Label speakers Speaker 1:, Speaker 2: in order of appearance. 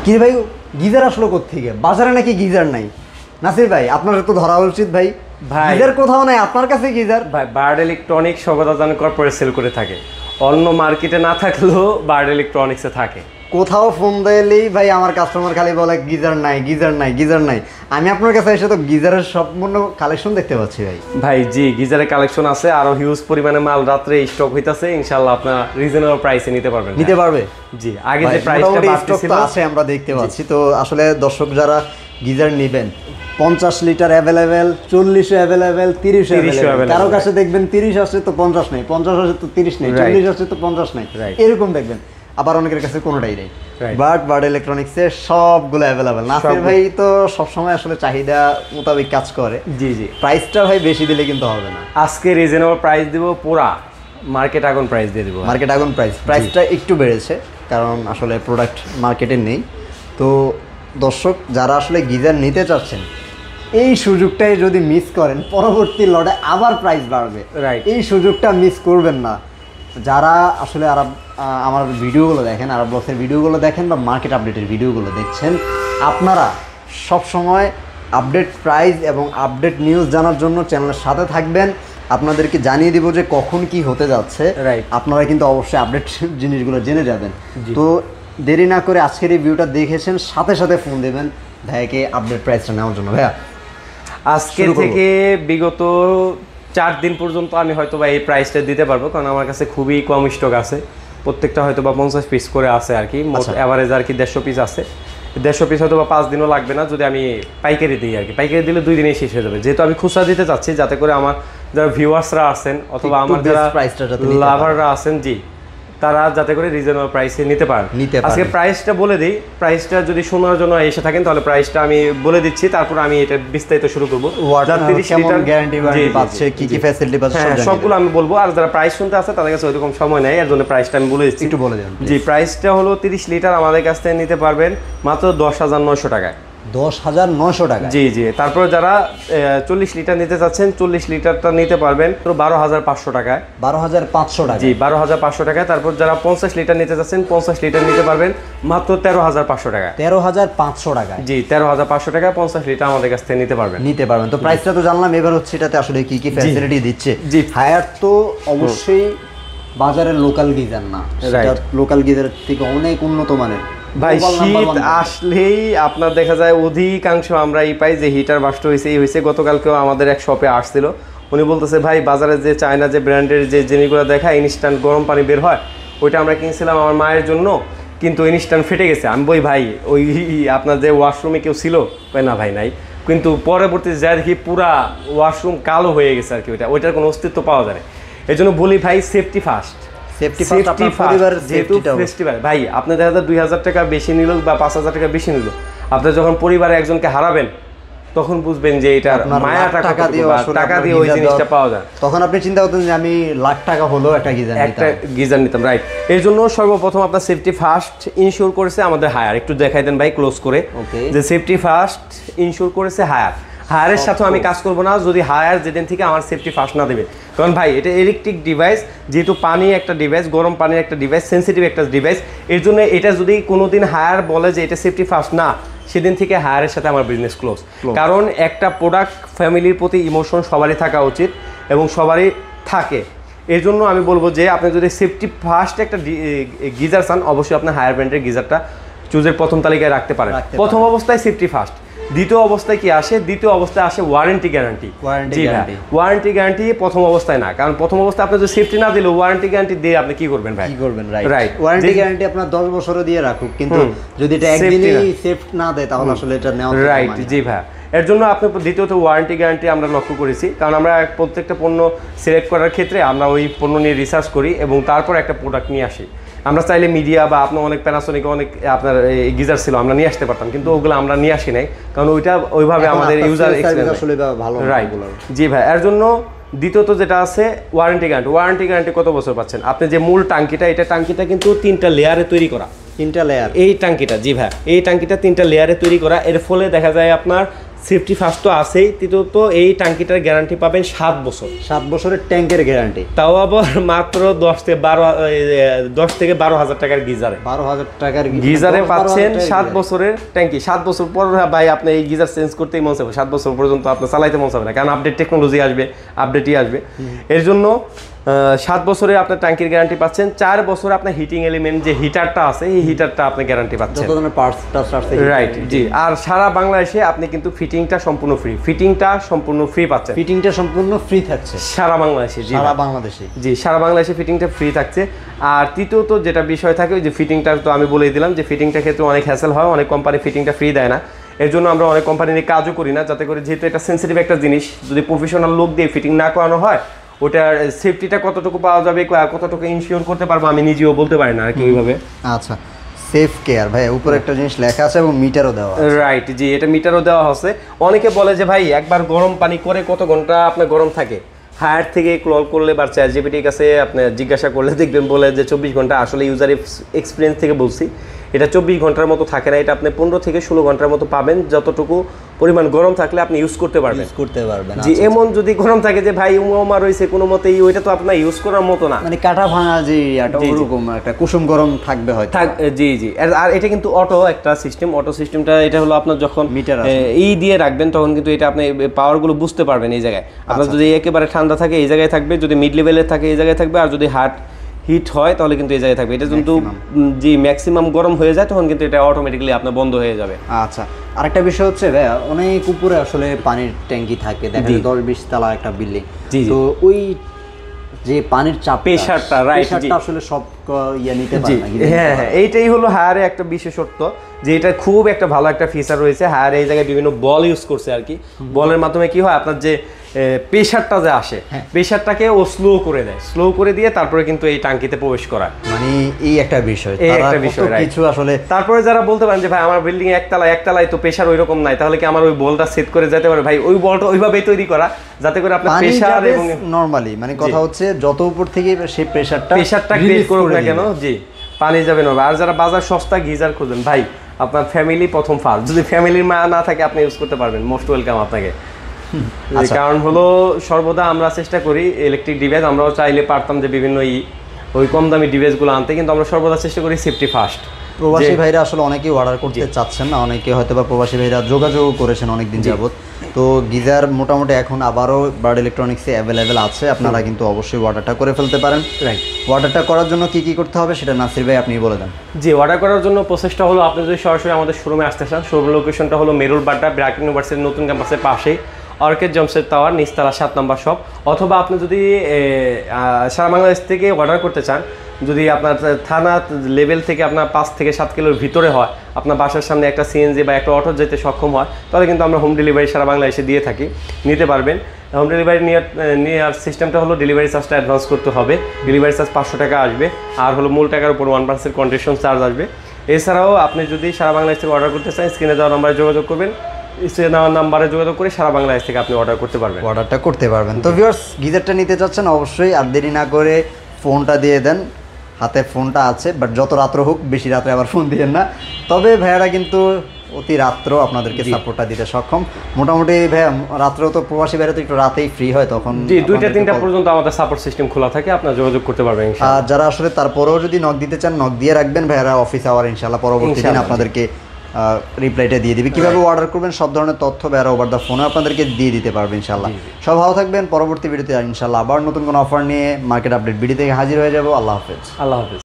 Speaker 1: কি ভাই গিজার আসলো কোত্থেকে? বাজারে নাকি গিজার নাই? নাসির ভাই আপনার তো ধরা উচিত ভাই, গিজার কোথাও নাই, আপনার কাছে গিজার।
Speaker 2: ভাই বার্ড ইলেকট্রনিক্স সর্বদান কর্পোরেট সেল করে থাকে, অন্য মার্কেটে না থাকলেও বার্ড ইলেকট্রনিক্সে থাকে।
Speaker 1: কোথাও ফোন দিলেই ভাই আমার কাস্টমার খালি বলে গিজার নাই, গিজার নাই, গিজার নাই। আমি আপনার কাছে এসে তো গিজারের সম্পূর্ণ কালেকশন দেখতে পাচ্ছি ভাই।
Speaker 2: ভাই জি, গিজারের কালেকশন আছে, আরো হিউজ পরিমাণে মাল রাত্রে স্টক হইতাছে, ইনশাআল্লাহ আপনারা রিজনেবল প্রাইসে নিতে পারবেন।
Speaker 1: নিতে পারবে?
Speaker 2: জি, আগে যে প্রাইসটা বাড়তেছিল
Speaker 1: আছে আমরা দেখতে পাচ্ছি। তো আসলে দর্শক যারা গিজার নেবেন 50 লিটার অ্যাভেলেবেল, 40 অ্যাভেলেবেল, 30 অ্যাভেলেবেল। কারো কাছে দেখবেন 30 আসছে তো 50 নেই, 50 আসছে তো 30 নেই, 40 আসছে তো 50 নেই, এরকম দেখবেন। আবার অনেকের কাছে কোনোটাই নেই। বাট বার্ড ইলেকট্রনিক্সের সবগুলো অ্যাভেলেবেল। নাসির ভাই তো সবসময় আসলে চাহিদা মোতাবেক কাজ করে।
Speaker 2: জি জি,
Speaker 1: প্রাইসটা ভাই বেশি দিলে কিন্তু হবে না।
Speaker 2: আজকে রিজনেবল প্রাইস দিব, পুরা মার্কেট আগুন প্রাইস দিয়ে দিব।
Speaker 1: মার্কেট আগুন প্রাইসটা একটু বেড়েছে, কারণ আসলে প্রোডাক্ট মার্কেটে নেই। তো দর্শক যারা আসলে গিজার নিতে চাচ্ছেন, এই সুযোগটাই যদি মিস করেন পরবর্তী লটে আবার প্রাইস বাড়বে। এই সুযোগটা মিস করবেন না। যারা আসলে আমার ভিডিওগুলো দেখেন, আরব ব্লগসের ভিডিওগুলো দেখেন বা মার্কেট আপডেটের ভিডিওগুলো দেখছেন, আপনারা সবসময় আপডেট প্রাইস এবং আপডেট নিউজ জানার জন্য চ্যানেলের সাথে থাকবেন। আপনাদেরকে জানিয়ে দিব যে কখন কি হতে যাচ্ছে। আপনারা কিন্তু অবশ্যই আপডেট জিনিসগুলো জেনে যাবেন। তো দেরি না করে আজকের এই ভিডিওটা দেখেছেন, সাথে সাথে ফোন দেবেন ভাইয়াকে আপডেট প্রাইসটা নেওয়ার জন্য। ভাইয়া
Speaker 2: আজকে থেকে বিগত 4 দিন পর্যন্ত আমি হয়তো বা এই প্রাইসটা দিতে পারবো, কারণ আমার কাছে খুবই কম স্টক আছে। প্রত্যেকটা হয়তো বা 50 পিস করে আছে আর কি, মোট অ্যাভারেজ আর কি 150 পিস আছে। 150 পিস হয়তো বা 5 দিনও লাগবে না যদি আমি পাইকারি দিই আর কি। পাইকারি দিলে 2 দিনেই শেষ হয়ে যাবে। যেহেতু আমি খুচরা দিতে চাচ্ছি, যাতে করে আমার যারা ভিউয়ার্সরা আছেন অথবা আমার যারা লাভাররা আছেন, জি, তারা যাতে করে রিজনেবল প্রাইসে নিতে পারেন। আজকে প্রাইসটা বলে দিই। প্রাইসটা যদি শোনার জন্য এসে থাকেন তাহলে প্রাইসটা আমি বলে দিচ্ছি, তারপর আমি এটা বিস্তারিত শুরু করবো।
Speaker 1: 30 লিটার গ্যারান্টি পাচ্ছে, কি কি ফ্যাসিলিটি পাচ্ছে
Speaker 2: সবগুলো আমি বলবো। আর যারা প্রাইস শুনতে আছে তাদের কাছে ওইরকম সময় নেই, এর জন্য প্রাইসটা আমি বলে দিচ্ছি।
Speaker 1: একটু বলে দেন।
Speaker 2: জি, প্রাইসটা হলো 30 লিটার আমাদের কাছ থেকে নিতে পারবেন মাত্র 10,900 টাকায়।
Speaker 1: 10,900 টাকা?
Speaker 2: জি জি। তারপর যারা 40 লিটার নিতে চাচ্ছেন, 40 লিটারটা নিতে পারবেন 12,500 টাকায়।
Speaker 1: 12,500 টাকা?
Speaker 2: জি, 12,500 টাকায়। তারপর যারা 50 লিটার নিতে চাচ্ছেন, 50 লিটার নিতে পারবেন মাত্র 13,500 টাকা।
Speaker 1: 13,500 টাকা?
Speaker 2: জি, 13,500 টাকায় 50 লিটার আমাদের কাছ থেকে নিতে পারবেন।
Speaker 1: তো প্রাইসটা তো জানলাম, এবার হচ্ছে এটাতে আসলে কি কি ফ্যাসিলিটি দিচ্ছে। জি, হায়ার তো অবশ্যই বাজারের লোকাল গিজার না, সেটা লোকাল গিজারের থেকে অনেক উন্নত মানের।
Speaker 2: ভাই শীত আসলেই আপনার দেখা যায় অধিকাংশ আমরা এই পাই যে হিটার বাস্ট হয়েছে, এই হয়েছে। গতকালকেও আমাদের এক শপে আসছিল, উনি বলতেছে ভাই বাজারে যে চায়না যে ব্র্যান্ডের যে জিনিসগুলো দেখায় ইনস্ট্যান্ট গরম পানি বের হয়, ওইটা আমরা কিনছিলাম আমার মায়ের জন্য, কিন্তু ইনস্ট্যান্ট ফেটে গেছে। আমি বলি ভাই ওই আপনার যে ওয়াশরুমে কেউ ছিল? না ভাই নাই। কিন্তু পরবর্তীতে যা দেখি পুরা ওয়াশরুম কালো হয়ে গেছে আর কি, ওইটার কোনো অস্তিত্ব পাওয়া যায় না। এই জন্য বলি ভাই সেফটি ফার্স্ট। ভাই আপনি দেখা যায় 2,000 টাকা বেশি নিল বা 5,000 টাকা বেশি নিল, আপনি যখন পরিবারে একজনকে হারাবেন তখন বুঝবেন যে এটার মায়াটা টাকা দিয়ে ওই জিনিসটা পাওয়া যায়।
Speaker 1: তখন আপনি চিন্তা করতেন যে আমি লাখ টাকা হলো একটা
Speaker 2: গিজার নিতাম। রাইট। এর জন্য সর্বপ্রথম আপনার সেফটি ফার্স্ট ইনশিওর করেছে আমাদের হায়ার। একটু দেখাই দেন ভাই ক্লোজ করে, যে সেফটি ফার্স্ট ইনশিওর করেছে হায়ার। হায়ারের সাথে আমি কাজ করবো না যদি হায়ার যেদিন থেকে আমার সেফটি ফার্স্ট না দেবে। কারণ ভাই এটা ইলেকট্রিক ডিভাইস, যেহেতু পানি একটা ডিভাইস, গরম পানির একটা ডিভাইস, সেন্সিটিভ একটা ডিভাইস। এর জন্য এটা যদি কোনোদিন হায়ার বলে যে এটা সেফটি ফার্স্ট না, সেদিন থেকে হায়ারের সাথে আমার বিজনেস ক্লোজ। কারণ একটা প্রোডাক্ট ফ্যামিলির প্রতি ইমোশন সবারই থাকা উচিত এবং সবারই থাকে। এই জন্য আমি বলবো যে আপনি যদি সেফটি ফার্স্ট একটা গিজার চান, অবশ্যই আপনার হায়ার ব্র্যান্ডের গিজারটা চুজের প্রথম তালিকায় রাখতে পারেন। প্রথম অবস্থায় সেফটি ফার্স্ট। দ্বিতীয় অবস্থায় কি আসে? দ্বিতীয় অবস্থায় আসে ওয়ারেন্টি গ্যারান্টি। ওয়ারেন্টি গ্যারান্টি প্রথম অবস্থায় না, কারণ প্রথম অবস্থায় আপনি যদি সেফটি না দিলে ওয়ারেন্টি গ্যারান্টি দিয়ে আপনি কি করবেন ভাই?
Speaker 1: রাইট। ওয়ারেন্টি গ্যারান্টি আপনার 10 বছরও দিয়ে রাখুক, কিন্তু যদি এটা একদিনই সেফ না দেয় তাহলে আসলে এটা নেওয়া
Speaker 2: রাইট। জি ভাই, এর জন্য আপনি দ্বিতীয়ত ওয়ারেন্টি গ্যারান্টি আমরা লক্ষ্য করেছি, কারণ আমরা প্রত্যেকটা পণ্য সিলেক্ট করার ক্ষেত্রে আমরা ওই পণ্য নিয়ে রিসার্চ করি এবং তারপর একটা প্রোডাক্ট নিয়ে আসি। আমরা চাইলে মিডিয়া বা আপনার অনেক প্যানাসোনিক অনেক আপনার গিজার ছিল, আমরা নিয়ে আসতে পারতাম, কিন্তু ওগুলো আমরা নিয়ে আসি নাই, কারণ ওইটা ওইভাবে আমাদের ইউজার এক্সপেরিয়েন্স আসলে ভালো। রাইট। জি ভাই, এর জন্য দ্বিতীয়ত যেটা আছে ওয়ারেন্টি গ্যারান্টি। ওয়ারেন্টি গ্যারান্টি কত বছর পাচ্ছেন? আপনি যে মূল টাঙ্কিটা, এটা টাঙ্কিটা কিন্তু 3টা লেয়ারে তৈরি করা।
Speaker 1: 3টা লেয়ার?
Speaker 2: এই টাঙ্কিটা, জি ভাই, এই টাঙ্কিটা 3টা লেয়ারে তৈরি করা। এর ফলে দেখা যায় আপনার সেফটি ফার্স্ট তো আছেই, তৃতীয়ত এই ট্যাঙ্কিটার গ্যারান্টি পাবেন 7 বছর।
Speaker 1: 7 বছরের ট্যাঙ্কের গ্যারান্টি,
Speaker 2: তাও আবার মাত্র 10 থেকে 12,000 টাকার গিজারে।
Speaker 1: 12,000 টাকার
Speaker 2: গিজারে পাচ্ছেন 7 বছরের ট্যাঙ্কি। 7 বছর পর ভাই আপনি এই গিজার চেঞ্জ করতেই মন চাবে, 7 বছর পর্যন্ত আপনি চালাইতে মন চাবে না, কারণ আপডেট টেকনোলজি আসবে, আপডেটই আসবে। এর জন্য 7 বছরে আপনার ট্যাঙ্কির গ্যারান্টি পাচ্ছেন। 4 বছরে আপনার হিটিং এলিমেন্ট যে হিটারটা আছে, এই হিটারটা আপনি গ্যারান্টি পাচ্ছেন,
Speaker 1: যত ধরনের পার্টস আছে।
Speaker 2: রাইট, জি। আর সারা বাংলাদেশে আপনি কিন্তু ফিটিংটা সম্পূর্ণ ফ্রি, ফিটিংটা সম্পূর্ণ ফ্রি পাচ্ছেন।
Speaker 1: ফিটিংটা সম্পূর্ণ ফ্রি থাকছে
Speaker 2: সারা বাংলাদেশে, জি
Speaker 1: সারা বাংলাদেশে,
Speaker 2: জি সারা বাংলাদেশে ফিটিংটা ফ্রি থাকছে। আর তৃতীয়ত যেটা বিষয় থাকে, ওই যে ফিটিংটা তো আমি বলেই দিলাম যে ফিটিংটার ক্ষেত্রে অনেক হ্যাসেল হয়, অনেক কোম্পানি ফিটিংটা ফ্রি দেয় না। এর জন্য আমরা অনেক কোম্পানি নিয়ে কাজও করি না, যাতে করে, যেহেতু এটা সেন্সিটিভ একটা জিনিস, যদি প্রফেশনাল লোক দিয়ে ফিটিং না করানো হয়, ওটার সেফটিটা কতটুকু পাওয়া যাবে, কতটুকু ইনশিওর করতে পারবো আমি নিজেও বলতে পারি না আর কি ওইভাবে।
Speaker 1: আচ্ছা, সেফ কেয়ার ভাই উপরে একটা জিনিস লেখা আছে এবং মিটারও দেওয়া আছে।
Speaker 2: রাইট, জি, এটা মিটারও দেওয়া আছে। অনেকে বলে যে ভাই একবার গরম পানি করে কত ঘন্টা আপনার গরম থাকে, হায়ার থেকে কল করলে বা চ্যাটজিপিটির কাছে আপনি জিজ্ঞাসা করলে দেখবেন বলে যে 24 ঘন্টা। আসলে ইউজার এক্সপিরিয়েন্স থেকে বলছি, এটা 24 ঘন্টার মতো থাকে না, এটা আপনি 15 থেকে 16 ঘন্টার মতো পাবেন, যতটুকু পরিমাণ গরম থাকলে আপনি ইউজ করতে পারবেন। জি, এমন যদি গরম থাকে যে ভাই উমা রয়েছে কোনো মতেই, ওইটা তো আপনার ইউজ করার মতো না,
Speaker 1: মানে কাটা ভাঙা যে এটা ওরকম একটা কুসুম গরম থাকবে হয়তো।
Speaker 2: জি জি। আর এটা কিন্তু অটো একটা সিস্টেম, অটো সিস্টেমটা এটা হলো আপনার যখন
Speaker 1: মিটার
Speaker 2: এই দিয়ে রাখবেন তখন কিন্তু এটা আপনি পাওয়ারগুলো বুঝতে পারবেন এই জায়গায়। আপনার যদি একেবারে ঠান্ডা থাকে এই জায়গায় থাকবে, যদি মিড লেভেলের থাকে এই জায়গায় থাকবে, আর যদি হিট হয় তাহলে কিন্তু এই জায়গায় থাকবে। এটা কিন্তু জি ম্যাক্সিমাম গরম হয়ে যায় তখন কিন্তু এটা অটোমেটিক্যালি আপনার বন্ধ হয়ে যাবে।
Speaker 1: আচ্ছা, আরেকটা বিষয় হচ্ছে ভাই, অনেক উপরে আসলে পানির ট্যাঙ্কি থাকে, দেখা যায় 10-20 তলা একটা বিল্ডিং, তো ওই যে পানির চাপ,
Speaker 2: প্রেসারটা, রাইট,
Speaker 1: আসলে সব নিতে পারে না।
Speaker 2: হ্যাঁ হ্যাঁ, এইটাই হলো হায়ারে একটা বিশেষত্ব, যে এটা খুব একটা ভালো একটা ফিচার রয়েছে। হায়ারে এই জায়গায় বিভিন্ন বল ইউজ করছে আর কি। বলের মাধ্যমে কি হয়, আপনার যে প্রেসারটা যে আসে, প্রেসারটাকে ও স্লো করে দেয়, স্লো করে দিয়ে তারপরে কিন্তু এই টাঙ্কিতে প্রবেশ করা,
Speaker 1: মানে এই একটা বিষয়,
Speaker 2: এই একটা বিষয়
Speaker 1: কিছু আসলে।
Speaker 2: তারপরে যারা বলতে পারেন যে ভাই আমার বিল্ডিং একতলায় তো প্রেসার ওই রকম নাই, তাহলে কি আমার ওই বলটা সেট করে যেতে পারে? ভাই ওই বলটা ওইভাবেই তৈরি করা যাতে করে আপনার প্রেসার এবং
Speaker 1: নরমালি, মানে কথা হচ্ছে যত উপর থেকে সেই প্রেসারটা
Speaker 2: ক্রিয়েট করুক না কেন, জি পানি যাবে না। আর যারা বাজার সস্তা গিজার খুঁজেন, ভাই আপনার ফ্যামিলি প্রথম ফার্স্ট, যদি ফ্যামিলির মা না থাকে আপনি ইউজ করতে পারবেন, মোস্ট ওয়েলকাম আপনাকে। কারণ হলো সর্বদা আমরা চেষ্টা করি ইলেকট্রিক ডিভাইস, আমরাও চাইলে পারতাম যে বিভিন্ন ওই কম দামি ডিভাইসগুলো আনতে, কিন্তু আমরা সর্বদা চেষ্টা করি সেফটি ফার্স্ট।
Speaker 1: প্রবাসী ভাইরা আসলে অনেকেই অর্ডার করতে চাচ্ছেন না, অনেকে হয়তো বা প্রবাসী ভাইরা যোগাযোগ করেছেন অনেকদিন যাবত। তো গিজার মোটামুটি এখন আবারও বার্ড ইলেকট্রনিক্সে অ্যাভেলেবেল আছে, আপনারা কিন্তু অবশ্যই অর্ডারটা করে ফেলতে পারেন। রাইট, অর্ডারটা করার জন্য কি করতে হবে সেটা নাসির ভাই আপনি বলে দেন।
Speaker 2: জি, অর্ডার করার জন্য প্রসেসটা হলো, আপনি যদি সরাসরি আমাদের শোরুমে আসতে চান, শোরুম লোকেশনটা হলো মেরুল বাড্ডা, ব্র্যাক ইউনিভার্সিটির নতুন ক্যাম্পাসের পাশেই, অর্কিড জমশেদ টাওয়ার, নিচতলা 7 নম্বর শপ। অথবা আপনি যদি সারা বাংলাদেশ থেকে অর্ডার করতে চান, যদি আপনার থানা লেভেল থেকে আপনার 5 থেকে 7 কিলোর ভিতরে হয়, আপনার বাসার সামনে একটা সিএনজি বা একটা অটো যেতে সক্ষম হয়, তাহলে কিন্তু আমরা হোম ডেলিভারি সারা বাংলাদেশে দিয়ে থাকি, নিতে পারবেন। হোম ডেলিভারি নেওয়ার সিস্টেমটা হলো ডেলিভারি চার্জটা অ্যাডভান্স করতে হবে, ডেলিভারি চার্জ 500 টাকা আসবে, আর হলো মূল টাকার উপর 1% কন্ডিশন চার্জ আসবে। এছাড়াও আপনি যদি সারা বাংলাদেশ থেকে অর্ডার করতে চান, স্ক্রিনে দেওয়া নাম্বারে যোগাযোগ করবেন, নাম্বারে যোগাযোগ করে সারা বাংলাদেশ থেকে আপনি অর্ডার করতে পারবেন,
Speaker 1: অর্ডারটা করতে পারবেন। তো ভিউয়ার্স, গিজারটা নিতে চাচ্ছেন অবশ্যই আর দেরি না করে ফোনটা দিয়ে দেন, হাতে ফোনটা আছে, বাট যত রাত্র হোক, বেশি রাত্রে আবার ফোন দিয়েন না। তবে ভাইয়ারা কিন্তু অতি রাত্র আপনাদেরকে সাপোর্টটা দিতে সক্ষম। মোটামুটি ভাইয়া রাত্রেও তো প্রবাসী ভাইরা তো একটু রাতেই ফ্রি হয়, তখন
Speaker 2: জি 2টা-3টা পর্যন্ত আমাদের সাপোর্ট সিস্টেম খোলা থাকে, আপনারা যোগাযোগ করতে পারবেন।
Speaker 1: আর যারা আসলে তারপরেও যদি নক দিতে চান, নক দিয়ে রাখবেন, ভাইয়ারা অফিস আওয়ার ইনশাআল্লাহ পরবর্তী দিন আপনাদেরকে রিপ্লাইটা দিয়ে দিবে। কীভাবে অর্ডার করবেন সব ধরনের তথ্য ভাইয়ারা ওভার দ্য ফোনে আপনাদেরকে দিয়ে দিতে পারবে ইনশাআল্লাহ। সব ভালো থাকবেন, পরবর্তী ভিডিওতে ইনশাআল্লাহ আবার নতুন কোনো অফার নিয়ে মার্কেট আপডেট ভিডিও থেকে হাজির হয়ে যাবো। আল্লাহ হাফেজ।
Speaker 2: আল্লাহ হাফেজ।